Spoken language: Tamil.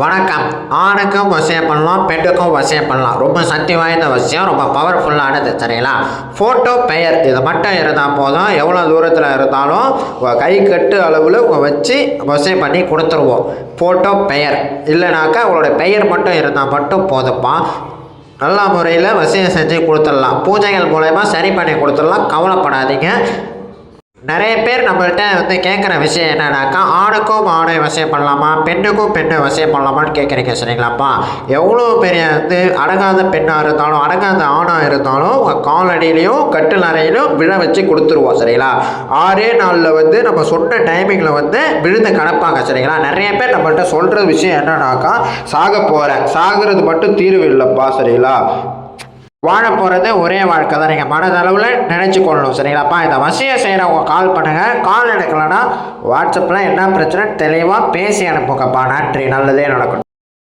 வணக்கம். ஆணுக்கும் வசியம் பண்ணலாம், பெண்ணுக்கும் வசியம் பண்ணலாம். ரொம்ப சக்தி வாய்ந்த வசியம், ரொம்ப பவர்ஃபுல்லானது. சரிங்களா? ஃபோட்டோ பெயர் இது மட்டும் இருந்தால் போதும். எவ்வளோ தூரத்தில் இருந்தாலும் கை கட்டு அளவில் வச்சு வசியம் பண்ணி கொடுத்துருவோம். ஃபோட்டோ பெயர் இல்லைனாக்கா உங்களோட பெயர் மட்டும் இருந்தால் மட்டும் போதும்ப்பா. நல்ல முறையில் வசியம் செஞ்சு கொடுத்துடலாம். பூஜைகள் மூலயமா சரி பண்ணி கொடுத்துடலாம். கவலைப்படாதீங்க. நிறைய பேர் நம்மள்கிட்ட கேட்குற விஷயம் என்னன்னாக்கா, ஆணுக்கும் ஆணை வசியம் பண்ணலாமா, பெண்ணுக்கும் பெண்ணை வசியம் பண்ணலாமான்னு கேட்குறீங்க. சரிங்களாப்பா? எவ்வளோ பெரிய அடங்காத பெண்ணாக இருந்தாலும் அடங்காத ஆணாக இருந்தாலும் உங்கள் காலடியிலையும் கட்டில் அறையிலும் விழ வச்சு கொடுத்துருவோம். சரிங்களா? 6 நாளில் நம்ம சொன்ன டைமிங்கில் விழுந்து கிடப்பாங்க. சரிங்களா? நிறைய பேர் நம்மள்கிட்ட சொல்கிற விஷயம் என்னன்னாக்கா, சாகிறது மட்டும் தீர்வு இல்லைப்பா. சரிங்களா? வாழ போகிறது ஒரே வாழ்க்கை தான். நீங்கள் மனதளவில் நினச்சி கொள்ளணும். சரிங்களாப்பா? இந்த வசியம் செய்கிறவங்க கால் பண்ணுங்கள். கால் எடுக்கலைன்னா வாட்ஸ்அப்பில் என்ன பிரச்சனை தெளிவாக பேசி அனுப்புங்கப்பா. நன்றி. நல்லதே நடக்கணும்.